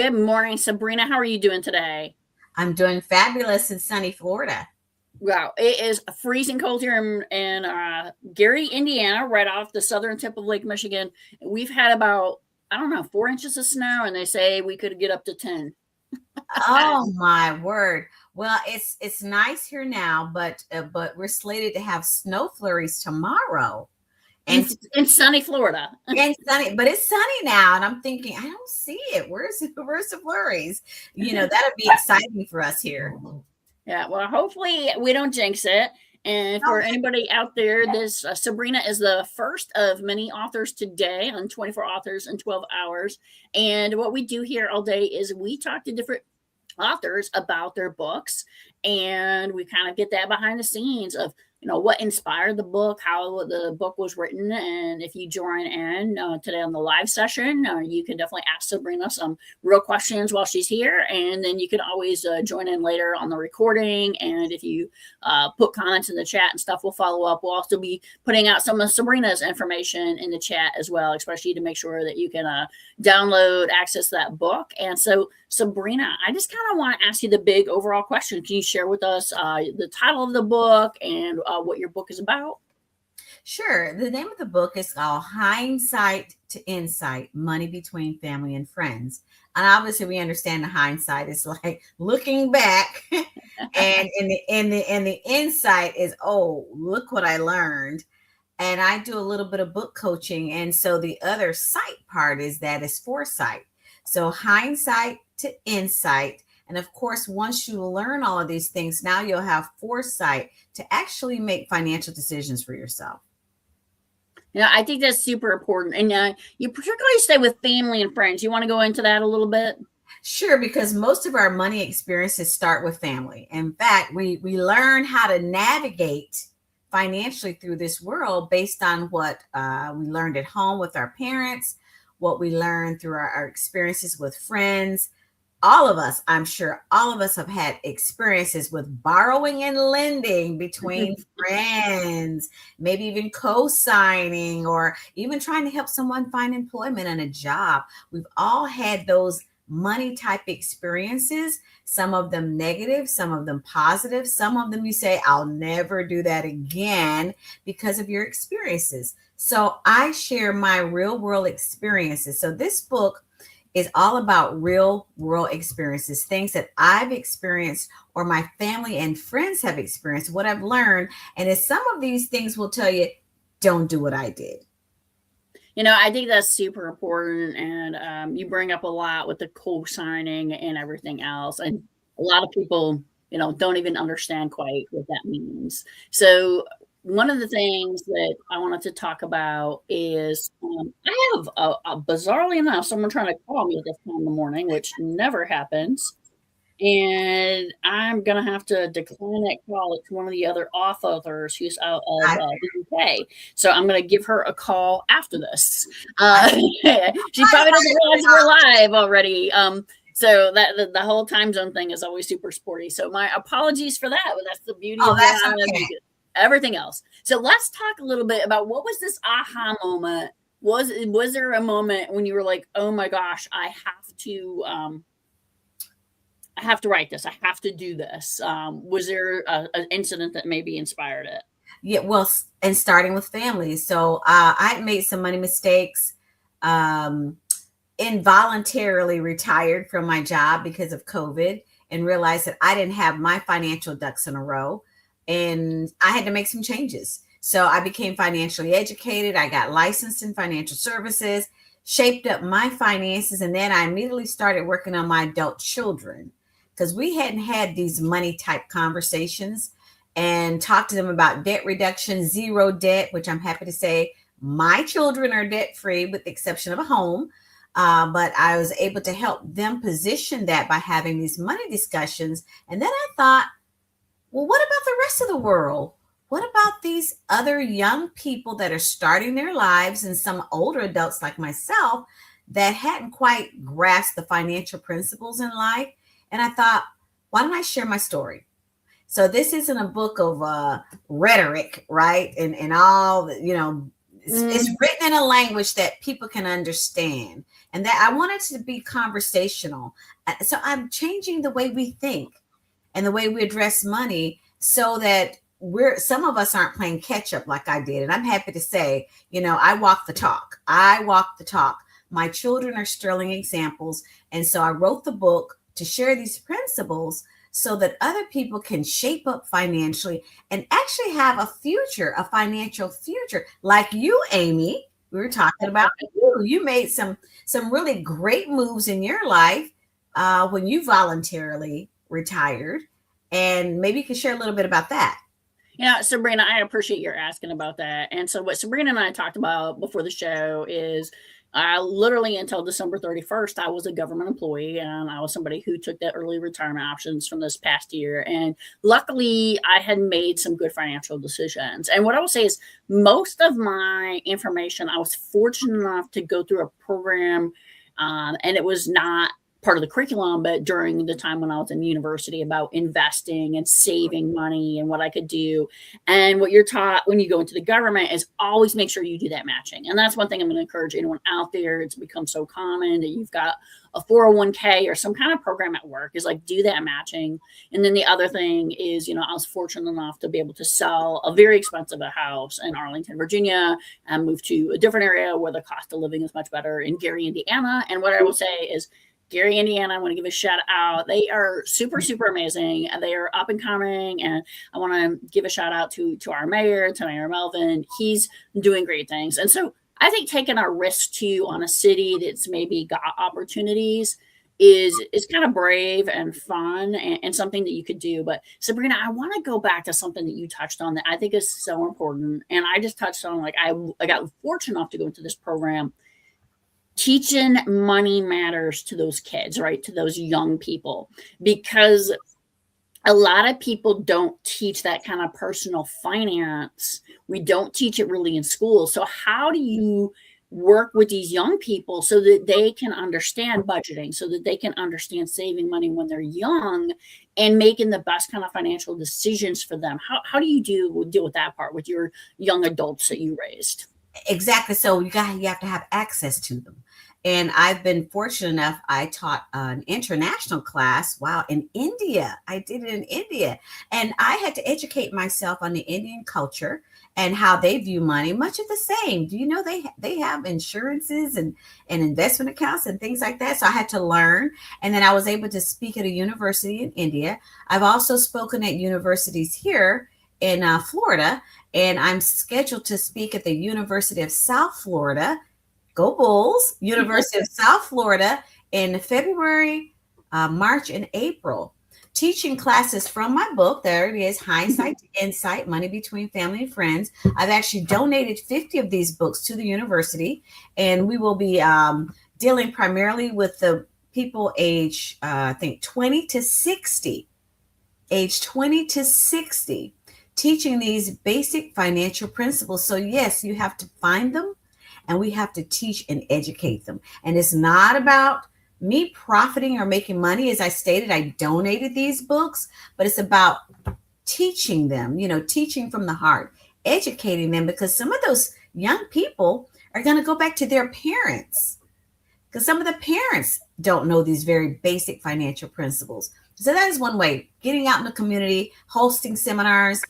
Good morning, Sabrina. How are you doing today? I'm doing fabulous in sunny Florida. Wow, it is freezing cold here in Gary, Indiana, right off the southern tip of Lake Michigan. We've had about, I don't know, 4 inches of snow, and they say we could get up to 10. Oh my word. Well, it's nice here now, but we're slated to have snow flurries tomorrow. in, And in sunny Florida. and sunny, but it's sunny now, and I'm thinking, I don't see it. Where's the flurries? That'll be exciting for us here. Yeah, well, hopefully we don't jinx it. And for anybody out there, this Sabrina is the first of many authors today on 24 Authors in 12 Hours. And what we do here all day is we talk to different authors about their books, and we kind of get that behind the scenes of what inspired the book, how the book was written. And if you join in today on the live session, you can definitely ask Sabrina some real questions while she's here, and then you can always join in later on the recording. And if you put comments in the chat and stuff, we'll follow up. We'll also be putting out some of Sabrina's information in the chat as well, especially to make sure that you can download, access that book. And so, Sabrina, I just kind of want to ask you the big overall question. Can you share with us the title of the book and what your book is about? Sure. The name of the book is called Hindsight to Insight: Money Between Family and Friends. And obviously we understand the hindsight is like looking back. And the insight is, oh, look what I learned. And I do a little bit of book coaching. And so the other sight part is foresight. So hindsight to insight. And of course, once you learn all of these things, now you'll have foresight to actually make financial decisions for yourself. I think that's super important. And you particularly stay with family and friends. You want to go into that a little bit? Sure, because most of our money experiences start with family. In fact, we learn how to navigate financially through this world based on what we learned at home with our parents, what we learned through our experiences with friends. All of us, I'm sure all of us have had experiences with borrowing and lending between friends, maybe even co-signing, or even trying to help someone find employment and a job. We've all had those money type experiences, some of them negative, some of them positive, some of them you say, I'll never do that again because of your experiences. So I share my real world experiences. So this book is all about real world experiences, things that I've experienced or my family and friends have experienced, what I've learned. And as some of these things will tell you, don't do what I did. I think that's super important. And you bring up a lot with the co-signing and everything else. And a lot of people, don't even understand quite what that means. So one of the things that I wanted to talk about is I have, bizarrely enough, someone trying to call me at this time in the morning, which never happens. And I'm going to have to decline that call. It's one of the other authors who's out of the UK. So I'm going to give her a call after this. She probably doesn't realize we're live already. So that the whole time zone thing is always super sporty. So my apologies for that. But that's the beauty of that. Okay. Everything else. So let's talk a little bit about what was this aha moment? Was there a moment when you were like, oh my gosh, I have to write this. I have to do this. Was there an incident that maybe inspired it? Yeah, well, and starting with family. So I made some money mistakes, involuntarily retired from my job because of COVID, and realized that I didn't have my financial ducks in a row. And I had to make some changes. So I became financially educated. I got licensed in financial services, shaped up my finances. And then I immediately started working on my adult children because we hadn't had these money type conversations, and talked to them about debt reduction, zero debt, which I'm happy to say my children are debt free with the exception of a home. But I was able to help them position that by having these money discussions. And then I thought, well, what about the rest of the world? What about these other young people that are starting their lives, and some older adults like myself that hadn't quite grasped the financial principles in life? And I thought, why don't I share my story? So this isn't a book of rhetoric, right? And all, It's written in a language that people can understand, and that I want it to be conversational. So I'm changing the way we think and the way we address money so that some of us aren't playing catch up like I did. And I'm happy to say, I walk the talk. I walk the talk. My children are sterling examples. And so I wrote the book to share these principles so that other people can shape up financially and actually have a future, a financial future. Like you, Amy, we were talking about you. You made some really great moves in your life when you voluntarily retired. And maybe you can share a little bit about that. Yeah, Sabrina, I appreciate your asking about that. And so what Sabrina and I talked about before the show is literally until December 31st, I was a government employee, and I was somebody who took the early retirement options from this past year. And luckily, I had made some good financial decisions. And what I will say is most of my information, I was fortunate enough to go through a program, and it was not part of the curriculum, but during the time when I was in university about investing and saving money and what I could do. And what you're taught when you go into the government is always make sure you do that matching. And that's one thing I'm going to encourage anyone out there. It's become so common that you've got a 401k or some kind of program at work is like, do that matching. And then the other thing is, I was fortunate enough to be able to sell a very expensive house in Arlington, Virginia, and move to a different area where the cost of living is much better in Gary, Indiana. And what I will say is, Gary, Indiana, I want to give a shout out. They are super, super amazing. They are up and coming. And I want to give a shout out to our mayor, to Mayor Melvin. He's doing great things. And so I think taking a risk too on a city that's maybe got opportunities is kind of brave and fun and something that you could do. But Sabrina, I want to go back to something that you touched on that I think is so important. And I just touched on, like, I got fortunate enough to go into this program. Teaching money matters to those kids, right? To those young people, because a lot of people don't teach that kind of personal finance. We don't teach it really in school. So how do you work with these young people so that they can understand budgeting, so that they can understand saving money when they're young and making the best kind of financial decisions for them? How do you deal with that part with your young adults that you raised? Exactly. So you have to have access to them. And I've been fortunate enough, I taught an international class. Wow, in India. I did it in India. And I had to educate myself on the Indian culture and how they view money, much of the same. Do you know they have insurances and investment accounts and things like that? So I had to learn. And then I was able to speak at a university in India. I've also spoken at universities here in Florida, and I'm scheduled to speak at the University of South Florida. Go Bulls, University of South Florida in February, March, and April, teaching classes from my book. There it is, Hindsight to Insight, Money Between Family and Friends. I've actually donated 50 of these books to the university, and we will be dealing primarily with the people age, I think, 20 to 60, age 20 to 60, teaching these basic financial principles. So yes, you have to find them, and we have to teach and educate them. And it's not about me profiting or making money. As I stated, I donated these books, but it's about teaching them, teaching from the heart, educating them, because some of those young people are going to go back to their parents, because some of the parents don't know these very basic financial principles. So that is one way, getting out in the community, hosting seminars.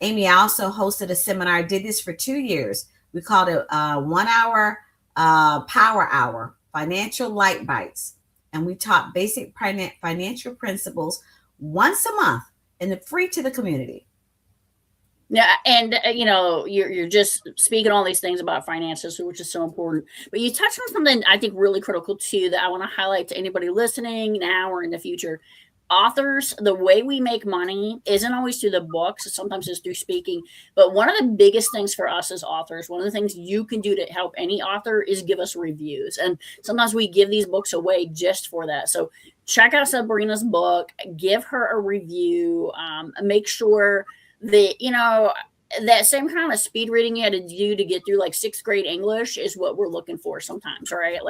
Amy, I also hosted a seminar. I did this for 2 years. We called it 1 hour power hour, financial light bites. And we taught basic financial principles once a month and free to the community. Yeah, and you're just speaking all these things about finances, which is so important. But you touched on something I think really critical too that I want to highlight to anybody listening now or in the future. Authors, the way we make money isn't always through the books. Sometimes it's through speaking. But one of the biggest things for us as authors, one of the things you can do to help any author is give us reviews. And sometimes we give these books away just for that. So check out Sabrina's book, give her a review, make sure that, that same kind of speed reading you had to do to get through like 6th grade English is what we're looking for sometimes, right?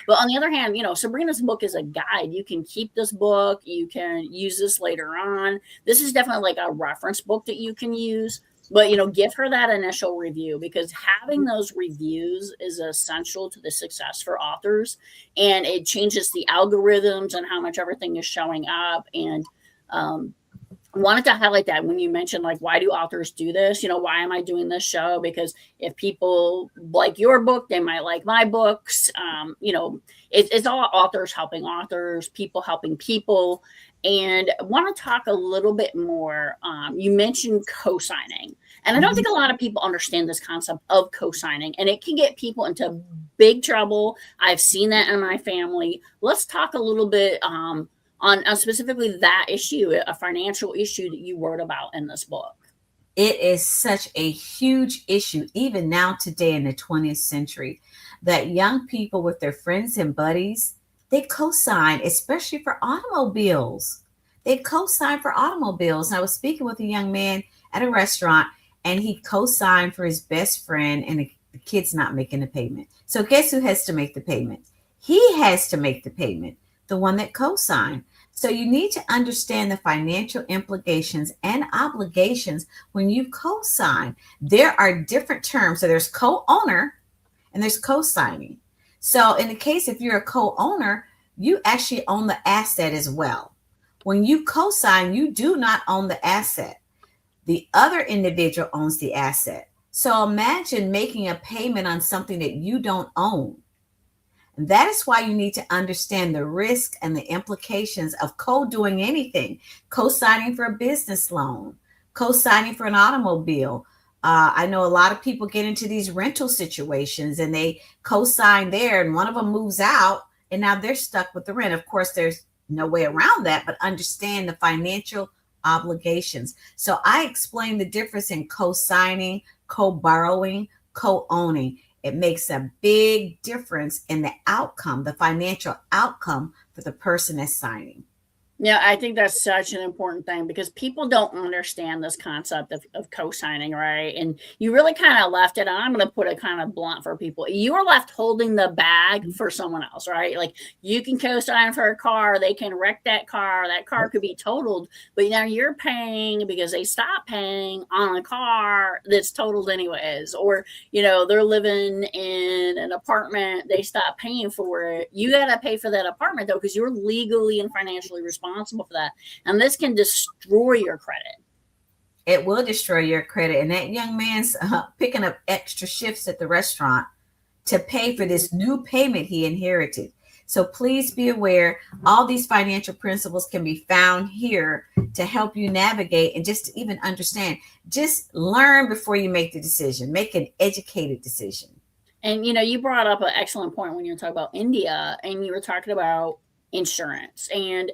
But on the other hand, Sabrina's book is a guide. You can keep this book. You can use this later on. This is definitely like a reference book that you can use. But, give her that initial review, because having those reviews is essential to the success for authors, and it changes the algorithms and how much everything is showing up. And wanted to highlight that when you mentioned, like, why do authors do this? Why am I doing this show? Because if people like your book, they might like my books. It's all authors helping authors, people helping people. And I want to talk a little bit more. You mentioned co-signing, and I don't think a lot of people understand this concept of co-signing, and it can get people into big trouble. I've seen that in my family. Let's talk a little bit on specifically that issue, a financial issue that you wrote about in this book. It is such a huge issue, even now today in the 20th century, that young people with their friends and buddies, they co-sign, especially for automobiles. They co-sign for automobiles. And I was speaking with a young man at a restaurant, and he co-signed for his best friend, and the kid's not making the payment. So guess who has to make the payment? He has to make the payment, the one that co-signed. So you need to understand the financial implications and obligations when you co-sign. There are different terms. So there's co-owner and there's co-signing. So in the case, if you're a co-owner, you actually own the asset as well. When you co-sign, you do not own the asset. The other individual owns the asset. So imagine making a payment on something that you don't own. And that is why you need to understand the risk and the implications of co-doing anything, co-signing for a business loan, co-signing for an automobile. I know a lot of people get into these rental situations and they co-sign there, and one of them moves out and now they're stuck with the rent. Of course, there's no way around that, but understand the financial obligations. So I explained the difference in co-signing, co-borrowing, co-owning. It makes a big difference in the outcome, the financial outcome for the person that's signing. Yeah, I think that's such an important thing, because people don't understand this concept of co-signing, right? And you really kind of left it, and I'm going to put it kind of blunt for people. You are left holding the bag for someone else, right? Like, you can co-sign for a car, they can wreck that car could be totaled, but now you're paying because they stopped paying on a car that's totaled anyways. Or, they're living in an apartment, they stop paying for it. You got to pay for that apartment, though, because you're legally and financially responsible for that. And this can destroy your credit. It will destroy your credit. And that young man's picking up extra shifts at the restaurant to pay for this new payment he inherited. So please be aware, all these financial principles can be found here to help you navigate and just to even understand. Just learn before you make the decision. Make an educated decision. And you brought up an excellent point when you were talking about India, and you were talking about insurance. And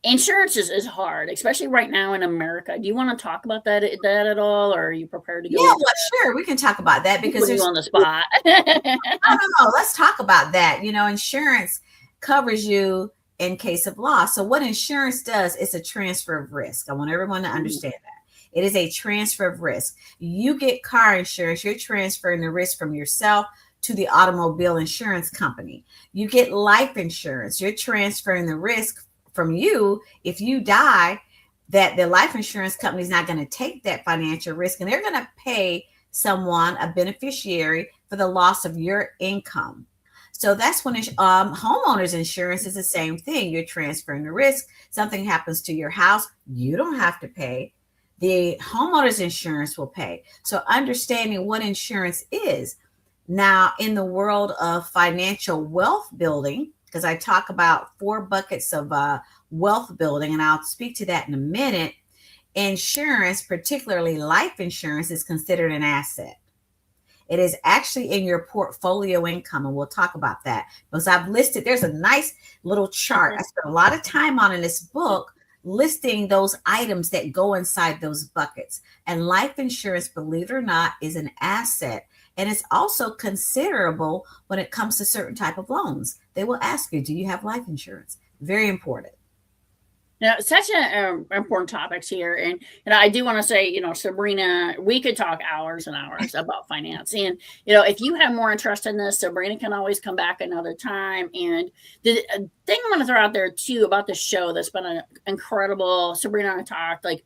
insurance is hard, especially right now in America. Do you want to talk about that at all, or are you prepared to go? Yeah, well, sure, we can talk about that, because there's on the spot. No, let's talk about that. Insurance covers you in case of loss. So what insurance does is a transfer of risk. I want everyone to understand that. It is a transfer of risk. You get car insurance, you're transferring the risk from yourself to the automobile insurance company. You get life insurance, you're transferring the risk from you. If you die, that the life insurance company is not going to take that financial risk, and they're going to pay someone, a beneficiary, for the loss of your income. So that's when homeowners insurance is the same thing. You're transferring the risk. Something happens to your house, you don't have to pay. The homeowners insurance will pay. So understanding what insurance is. Now, in the world of financial wealth building, because I talk about 4 buckets of wealth building, and I'll speak to that in a minute. Insurance, particularly life insurance, is considered an asset. It is actually in your portfolio income, and we'll talk about that. Because I've listed, there's a nice little chart. I spent a lot of time on in this book listing those items that go inside those buckets. And life insurance, believe it or not, is an asset. And it's also considerable when it comes to certain type of loans. They will ask you, do you have life insurance? Very important. Now, such an important topics here. And I do want to say, Sabrina, we could talk hours and hours about finance. And, if you have more interest in this, Sabrina can always come back another time. And the thing I want to throw out there, too, about the show that's been incredible, Sabrina and I talked, like,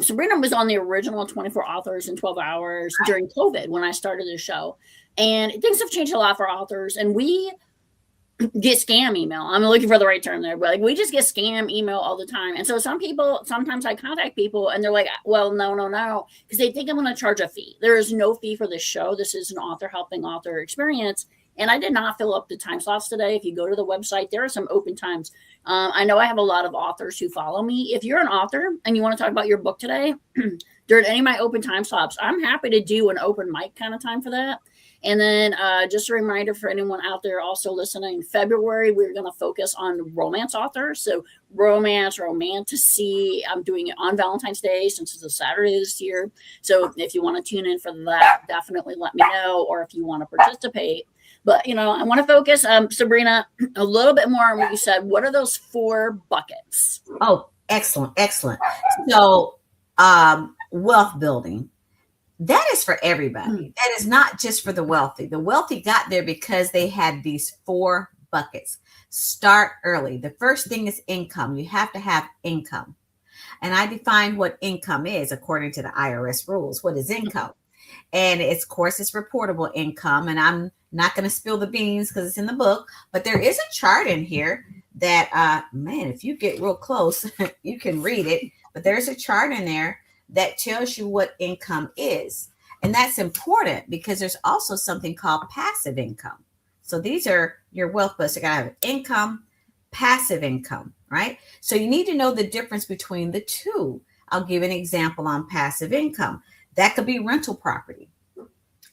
Sabrina was on the original 24 authors in 12 hours during COVID when I started the show. And things have changed a lot for authors. And we get scam email. I'm looking for the right term there, but like we just get scam email all the time. And so some people, sometimes I contact people and they're like, well, no, because they think I'm going to charge a fee. There is no fee for this show. This is an author helping author experience. And I did not fill up the time slots today. If you go to the website, there are some open times. I know I have a lot of authors who follow me. If you're an author and you want to talk about your book today, during any of my open time slots, I'm happy to do an open mic kind of time for that. And then just a reminder for anyone out there also listening, in February, we're going to focus on romance authors. So romance, romantasy. I'm doing it on Valentine's Day since it's a Saturday this year. So if you want to tune in for that, definitely let me know. Or if you want to participate. But, I want to focus, Sabrina, a little bit more on what you said. What are those 4 buckets? Oh, excellent. So wealth building. That is for everybody. That is not just for the wealthy. The wealthy got there because they had these 4 buckets. Start early. The first thing is income. You have to have income. And I define what income is according to the IRS rules. What is income? And it's, of course, it's reportable income. And I'm not going to spill the beans because it's in the book. But there is a chart in here that, if you get real close, you can read it. But there's a chart in there that tells you what income is. And that's important because there's also something called passive income. So these are your wealth builders. You gotta have income, passive income, right? So you need to know the difference between the two. I'll give an example on passive income. That could be rental property.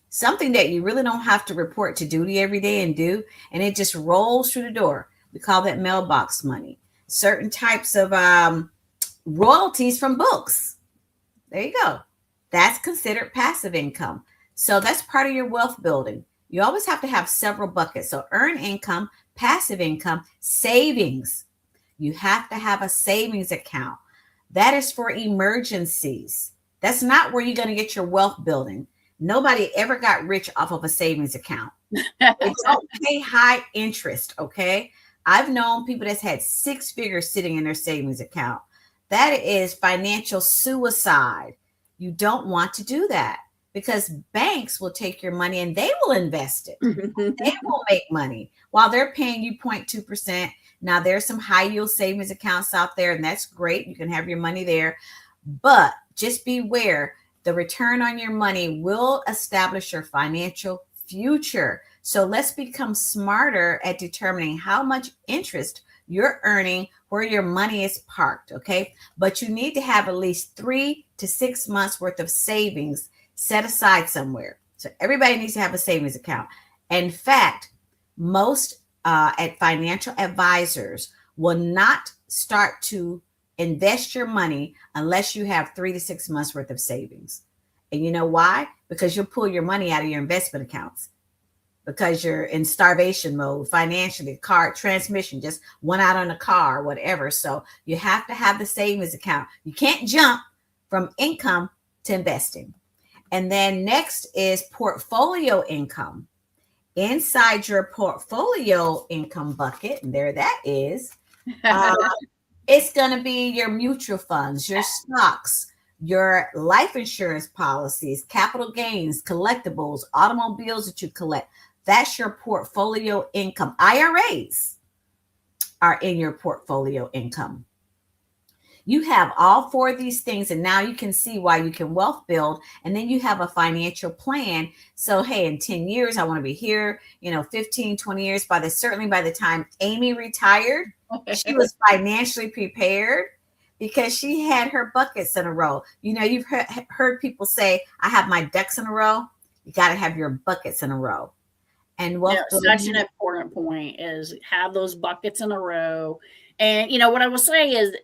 Something that you really don't have to report to duty every day and do, and it just rolls through the door. We call that mailbox money. Certain types of royalties from books. There you go. That's considered passive income. So that's part of your wealth building. You always have to have several buckets. So earn income, passive income, savings. You have to have a savings account. That is for emergencies. That's not where you're going to get your wealth building. Nobody ever got rich off of a savings account. It don't pay high interest, okay? I've known people that's had 6 figures sitting in their savings account. That is financial suicide. You don't want to do that because banks will take your money and they will invest it. They will make money while they're paying you 0.2%. Now, there's some high yield savings accounts out there, and that's great. You can have your money there. But just beware, the return on your money will establish your financial future. So let's become smarter at determining how much interest you're earning where your money is parked, okay? But you need to have at least 3 to 6 months worth of savings set aside somewhere. So everybody needs to have a savings account. In fact, most financial advisors will not start to invest your money unless you have 3 to 6 months worth of savings. And you know why? Because you'll pull your money out of your investment accounts. Because you're in starvation mode financially, car transmission just went out on a car, whatever. So you have to have the savings account. You can't jump from income to investing. And then next is portfolio income. Inside your portfolio income bucket, and there that is, it's going to be your mutual funds, your stocks, your life insurance policies, capital gains, collectibles, automobiles that you collect. That's your portfolio income. IRAs are in your portfolio income. You have all 4 of these things, and now you can see why you can wealth build, and then you have a financial plan. So, hey, in 10 years, I want to be here, 15, 20 years. Certainly by the time Amy retired, she was financially prepared because she had her buckets in a row. You've heard people say, I have my ducks in a row. You got to have your buckets in a row. And such an important point is have those buckets in a row. And what I will say is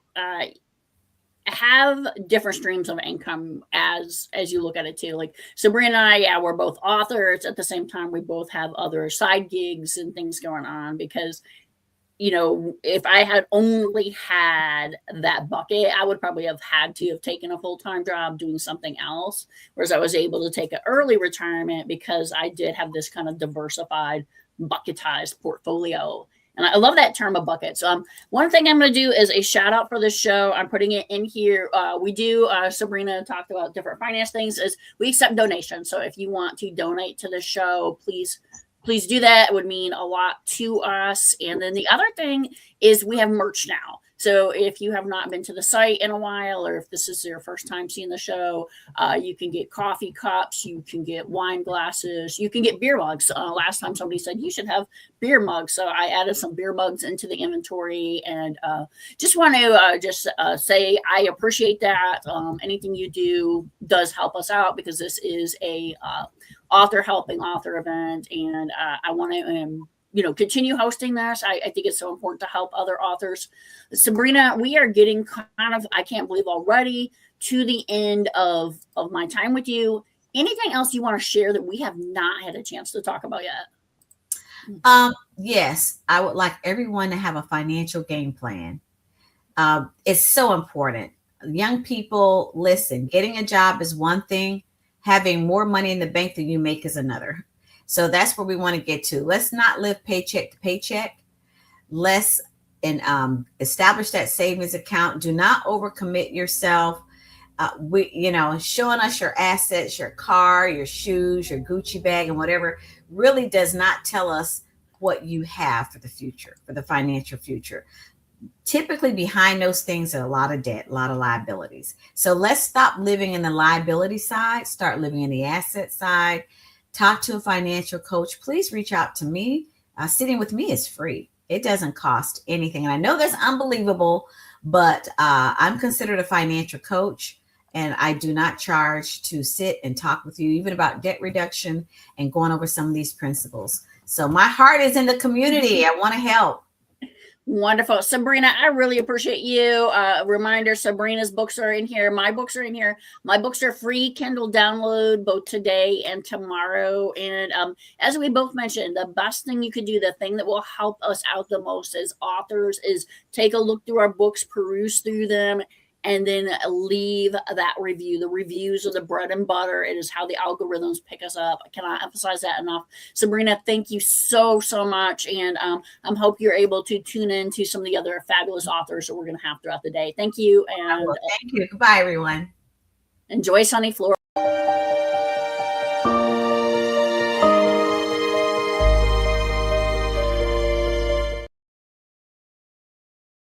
have different streams of income as you look at it too. Like Sabrina and I, we're both authors. At the same time, we both have other side gigs and things going on because if I had only had that bucket, I would probably have had to have taken a full-time job doing something else. Whereas I was able to take an early retirement because I did have this kind of diversified, bucketized portfolio. And I love that term of buckets. One thing I'm going to do is a shout out for this show. I'm putting it in here. We do, Sabrina talked about different finance things, is we accept donations. So if you want to donate to the show, please do that. It would mean a lot to us. And then the other thing is we have merch now. So if you have not been to the site in a while, or if this is your first time seeing the show, you can get coffee cups, you can get wine glasses, you can get beer mugs. Last time somebody said you should have beer mugs, so I added some beer mugs into the inventory, and just want to say I appreciate that. Anything you do does help us out, because this is a author helping author event, and I want to continue hosting this. I think it's so important to help other authors. Sabrina, we are getting kind of, I can't believe already, to the end of my time with you. Anything else you want to share that we have not had a chance to talk about yet? Yes, I would like everyone to have a financial game plan. It's so important. Young people, listen, getting a job is one thing. Having more money in the bank than you make is another. So that's where we want to get to. Let's not live paycheck to paycheck. Let's establish that savings account. Do not overcommit yourself. Showing us your assets, your car, your shoes, your Gucci bag, and whatever really does not tell us what you have for the future, for the financial future. Typically behind those things are a lot of debt, a lot of liabilities. So let's stop living in the liability side, start living in the asset side. Talk to a financial coach. Please reach out to me. Sitting with me is free. It doesn't cost anything. And I know that's unbelievable, but I'm considered a financial coach, and I do not charge to sit and talk with you, even about debt reduction and going over some of these principles. So my heart is in the community. I want to help. Wonderful. Sabrina, I really appreciate you. Reminder, Sabrina's books are in here. My books are in here. My books are free Kindle download both today and tomorrow. And as we both mentioned, the best thing you could do, the thing that will help us out the most as authors, is take a look through our books, peruse through them, and then leave that review. The reviews are the bread and butter. It is how the algorithms pick us up. I cannot emphasize that enough. Sabrina, thank you so much. And I hope you're able to tune in to some of the other fabulous authors that we're going to have throughout the day. Thank you. And thank you. Goodbye, everyone. Enjoy sunny Florida.